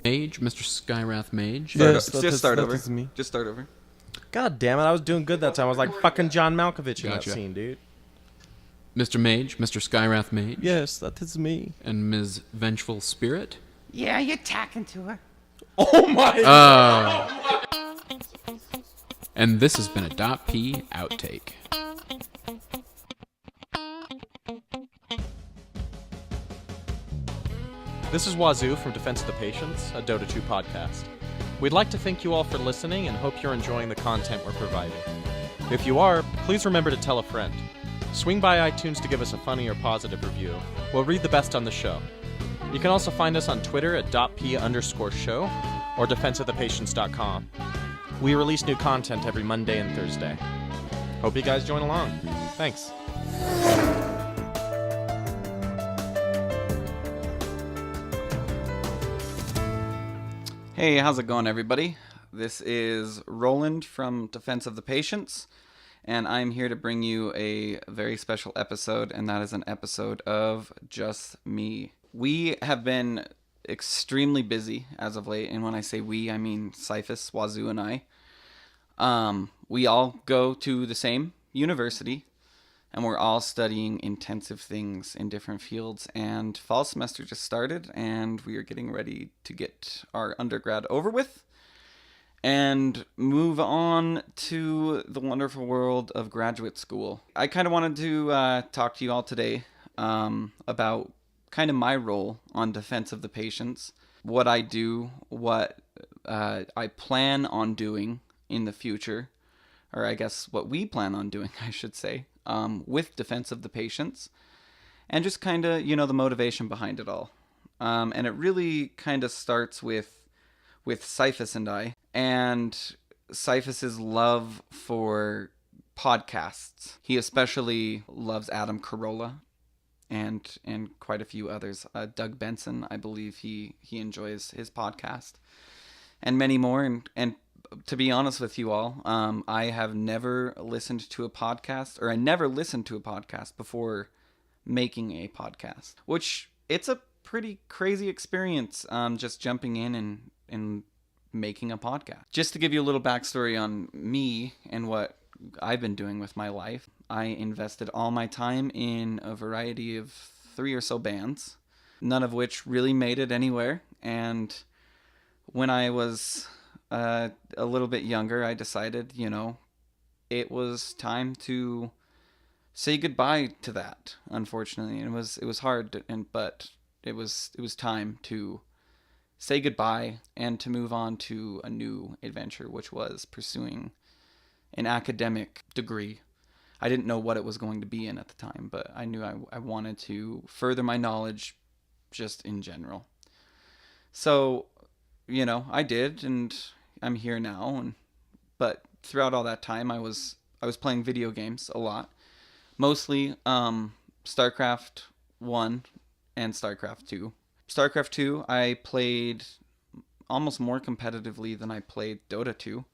Mage, Mr. Skyrath Mage. Just start over. Me. Just start over. God damn it, I was doing good that time. I was like fucking John Malkovich in Gotcha. that scene, dude. Mr. Mage, Mr. Skyrath Mage. Yes, that is me. And Ms. Vengeful Spirit. Yeah, you're talking to her. Oh my And this has been a DotP outtake. This is Wazoo from Defense of the Patients, a Dota 2 podcast. We'd like to thank you all for listening and hope you're enjoying the content we're providing. If you are, please remember to tell a friend. Swing by iTunes to give us a funny or positive review. We'll read the best on the show. You can also find us on Twitter at .p_show or defenseofthepatients.com. We release new content every Monday and Thursday. Hope you guys join along. Thanks. Hey, how's it going, everybody? This is Roland from Defense of the Patients, and I'm here to bring you a very special episode, and that is an episode of Just Me. We have been extremely busy as of late, and when I say we, I mean Cyphus, Wazoo, and I. We all go to the same university, and we're all studying intensive things in different fields, and fall semester just started, and we are getting ready to get our undergrad over with and move on to the wonderful world of graduate school. I kind of wanted to talk to you all today about kind of my role on Defense of the Patients, what I do, what I plan on doing in the future, or I guess what we plan on doing, I should say, with Defense of the Patients, and just kind of, the motivation behind it all. And it really kind of starts with Cyphus and I, and Cyphus's love for podcasts. He especially loves Adam Carolla and quite a few others. Doug Benson, I believe he enjoys his podcast, and many more. And to be honest with you all, I have never listened to a podcast, or I never listened to a podcast before making a podcast, which it's a pretty crazy experience, just jumping in and making a podcast. Just to give you a little backstory on me and what I've been doing with my life, I invested all my time in a variety of 3 or so bands, none of which really made it anywhere. And when I was a little bit younger, I decided, it was time to say goodbye to that. Unfortunately, and it was hard, but it was time to say goodbye and to move on to a new adventure, which was pursuing an academic degree. I didn't know what it was going to be in at the time, but I knew I wanted to further my knowledge just in general. So, I did, and I'm here now. But throughout all that time, I was playing video games a lot, mostly StarCraft 1 and StarCraft 2. StarCraft 2, I played almost more competitively than I played Dota 2.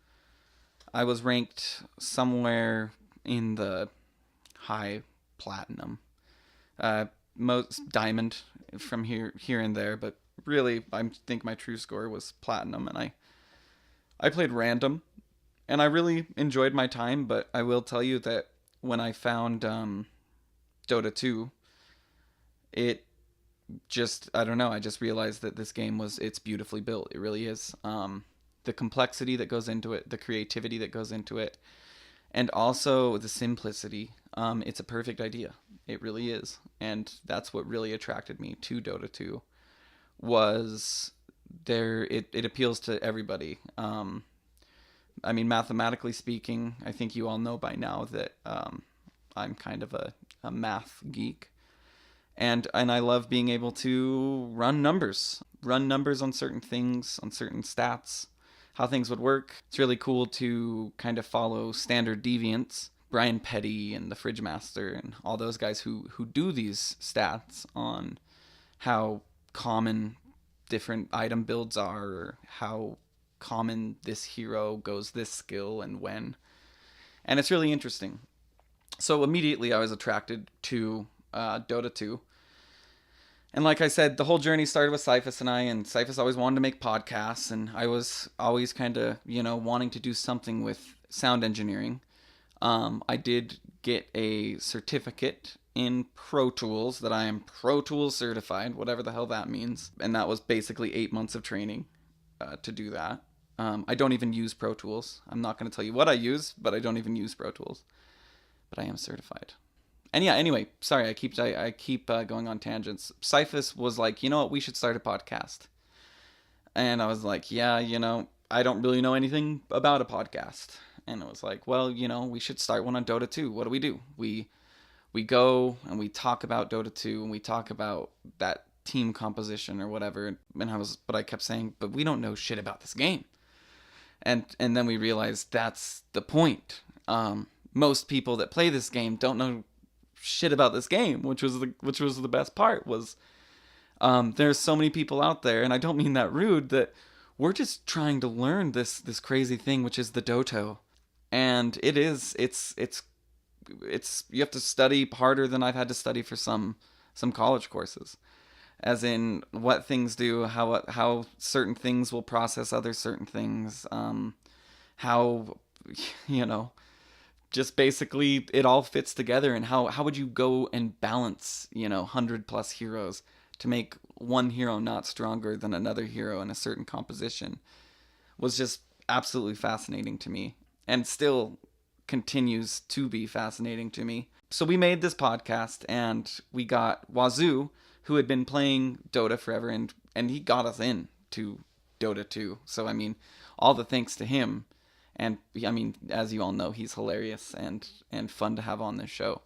I was ranked somewhere in the high platinum, most diamond from here and there, but really, I think my true score was platinum, and I played random, and I really enjoyed my time. But I will tell you that when I found Dota 2, it just, I don't know, I just realized that this game it's beautifully built. It really is. The complexity that goes into it, the creativity that goes into it, and also the simplicity. It's a perfect idea. It really is. And that's what really attracted me to Dota 2, was it appeals to everybody. Mathematically speaking, I think you all know by now that I'm kind of a math geek. And I love being able to run numbers on certain things, on certain stats, how things would work. It's really cool to kind of follow standard deviants, Brian Petty and the Fridge Master and all those guys who do these stats on how common different item builds are, or how common this hero goes this skill and when. And it's really interesting. So immediately I was attracted to Dota 2. And like I said, the whole journey started with Cyphus and I, and Cyphus always wanted to make podcasts, and I was always kind of, wanting to do something with sound engineering. I did get a certificate in Pro Tools that I am Pro Tools certified, whatever the hell that means. And that was basically 8 months of training to do that. I don't even use Pro Tools. I'm not going to tell you what I use, but I don't even use Pro Tools. But I am certified. And yeah, anyway, sorry, I keep going on tangents. Cyphus was like, you know what, we should start a podcast. And I was like, yeah, I don't really know anything about a podcast. And it was like, well, we should start one on Dota 2. What do? We go and we talk about Dota 2 and we talk about that team composition or whatever. But I kept saying, but we don't know shit about this game. And then we realized that's the point. Most people that play this game don't know shit about this game, which was the best part. Was there's so many people out there, and I don't mean that rude, that we're just trying to learn this crazy thing, which is the Doto. And it's you have to study harder than I've had to study for some college courses, as in what things do, how certain things will process other certain things, how just basically it all fits together, and how would you go and balance 100+ heroes to make one hero not stronger than another hero in a certain composition, was just absolutely fascinating to me, and still continues to be fascinating to me. So we made this podcast, and we got Wazoo, who had been playing Dota forever, and he got us into Dota 2. So I mean, all the thanks to him. And I mean, as you all know, he's hilarious and fun to have on this show.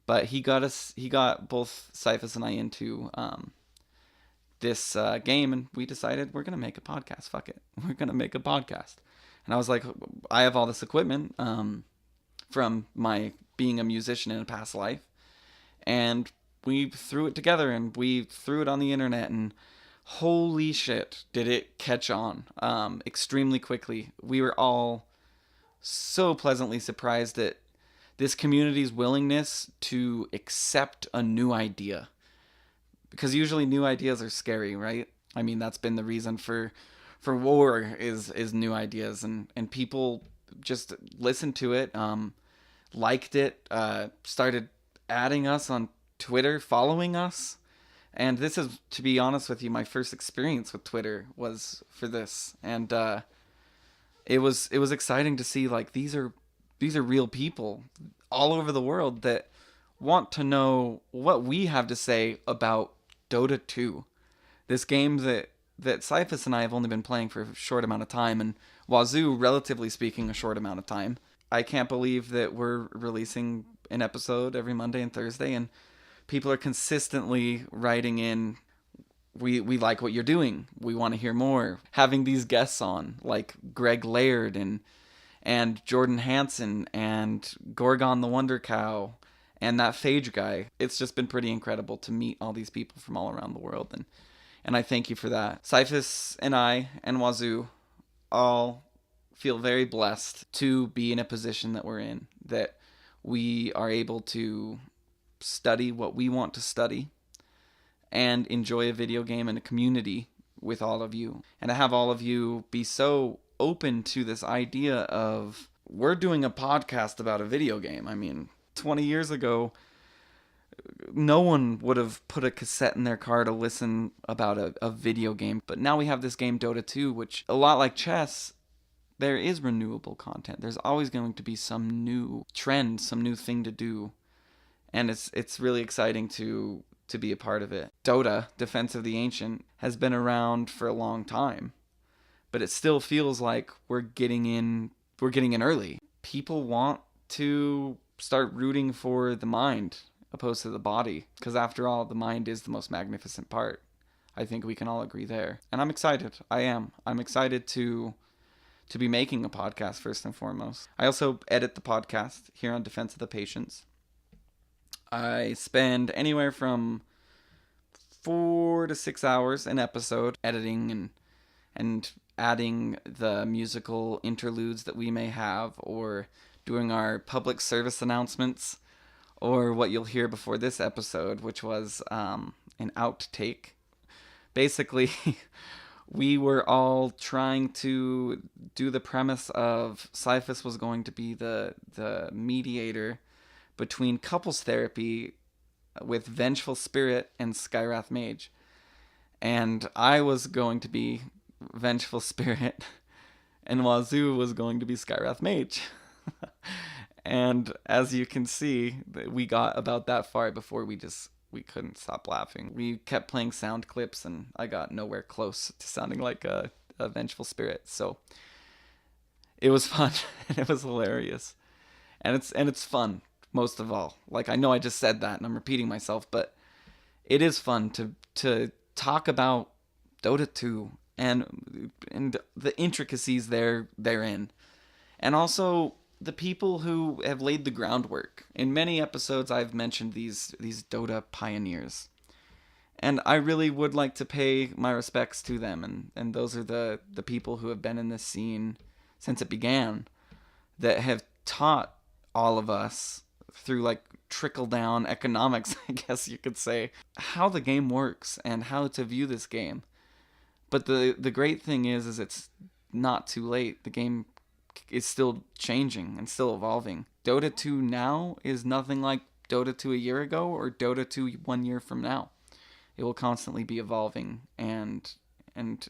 But he got both Cyphus and I into this game, and we decided we're gonna make a podcast. Fuck it, we're gonna make a podcast. And I was like, I have all this equipment from my being a musician in a past life, and we threw it together and we threw it on the internet, and holy shit, did it catch on extremely quickly. We were all so pleasantly surprised at this community's willingness to accept a new idea. Because usually new ideas are scary, right? I mean, that's been the reason for war is new ideas, and people just listened to it, liked it, started adding us on Twitter, following us. And this is, to be honest with you, my first experience with Twitter was for this. And it was exciting to see, like, these are real people all over the world that want to know what we have to say about Dota 2. This game that Cyphus and I have only been playing for a short amount of time, and Wazoo, relatively speaking, a short amount of time. I can't believe that we're releasing an episode every Monday and Thursday, and people are consistently writing in, we like what you're doing, we want to hear more. Having these guests on, like Greg Laird and Jordan Hansen and Gorgon the Wonder Cow and that Phage guy. It's just been pretty incredible to meet all these people from all around the world, and I thank you for that. Cyphus and I and Wazoo all feel very blessed to be in a position that we're in, that we are able to study what we want to study and enjoy a video game in a community with all of you, and to have all of you be so open to this idea of, we're doing a podcast about a video game. I mean, 20 years ago, no one would have put a cassette in their car to listen about a video game, but now we have this game Dota 2, which, a lot like chess, there is renewable content. There's always going to be some new trend, some new thing to do. And it's really exciting to be a part of it. Dota, Defense of the Ancient, has been around for a long time, but it still feels like we're getting in early. People want to start rooting for the mind opposed to the body, because after all, the mind is the most magnificent part. I think we can all agree there. And I'm excited. I'm excited to be making a podcast first and foremost. I also edit the podcast here on Defense of the Patients. I spend anywhere from 4 to 6 hours an episode editing and adding the musical interludes that we may have, or doing our public service announcements, or what you'll hear before this episode, which was an outtake. Basically, we were all trying to do the premise of Cyphus was going to be the mediator between couples therapy with Vengeful Spirit and Skyrath Mage. And I was going to be Vengeful Spirit, and Wazoo was going to be Skyrath Mage. And as you can see, we got about that far before we couldn't stop laughing. We kept playing sound clips, and I got nowhere close to sounding like a Vengeful Spirit. So it was fun, and it was hilarious, and it's fun most of all. Like, I know I just said that, and I'm repeating myself, but it is fun to talk about Dota 2 and the intricacies therein, and also the people who have laid the groundwork. In many episodes, I've mentioned these Dota pioneers, and I really would like to pay my respects to them. And those are the people who have been in this scene since it began, that have taught all of us through like trickle down economics, I guess you could say, how the game works and how to view this game. But the great thing is it's not too late. The game is still changing and still evolving. Dota 2 now is nothing like Dota 2 a year ago or Dota 2 1 year from now. It will constantly be evolving and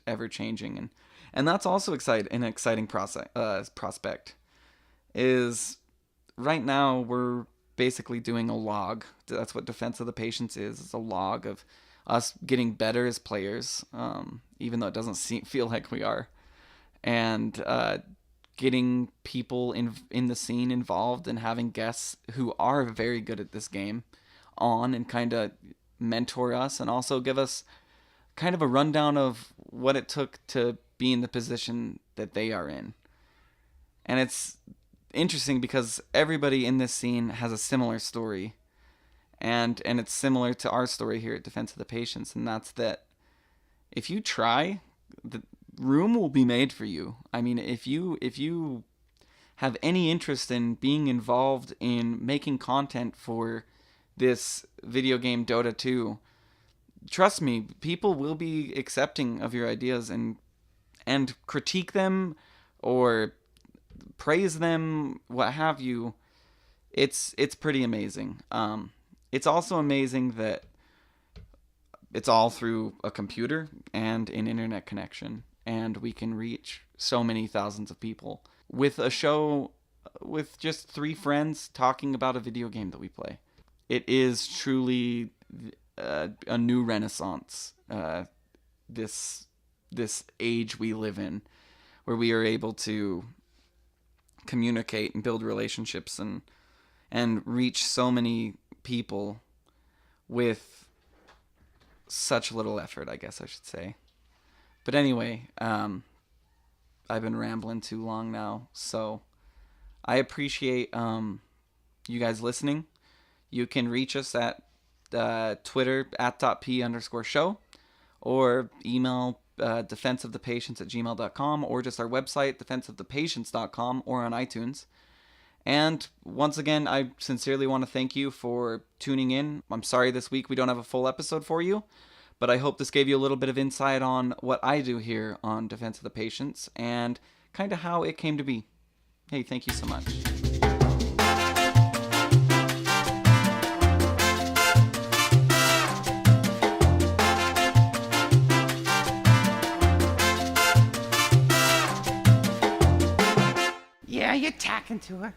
ever changing, and that's also an exciting prospect. Is right now we're basically doing a log. That's what Defense of the Patients is. It's a log of us getting better as players, even though it doesn't feel like we are, and getting people in the scene involved and having guests who are very good at this game on and kind of mentor us and also give us kind of a rundown of what it took to be in the position that they are in. And it's interesting because everybody in this scene has a similar story, and it's similar to our story here at Defense of the Patients, and that's that if you try, the room will be made for you. I mean, if you have any interest in being involved in making content for this video game Dota 2, trust me, people will be accepting of your ideas and critique them or praise them, what have you. It's pretty amazing. It's also amazing that it's all through a computer and an internet connection, and we can reach so many thousands of people with a show with just 3 friends talking about a video game that we play. It is truly a new renaissance, this age we live in, where we are able to communicate and build relationships and reach so many people with such little effort, I guess I should say. But anyway, I've been rambling too long now, so I appreciate you guys listening. You can reach us at Twitter at DotP_show, or email defenseofthepatients@gmail.com, or just our website, defenseofthepatients.com, or on iTunes. And once again, I sincerely want to thank you for tuning in. I'm sorry this week we don't have a full episode for you, but I hope this gave you a little bit of insight on what I do here on Defense of the Patients and kind of how it came to be. Hey, thank you so much. Yeah, you're talking to her.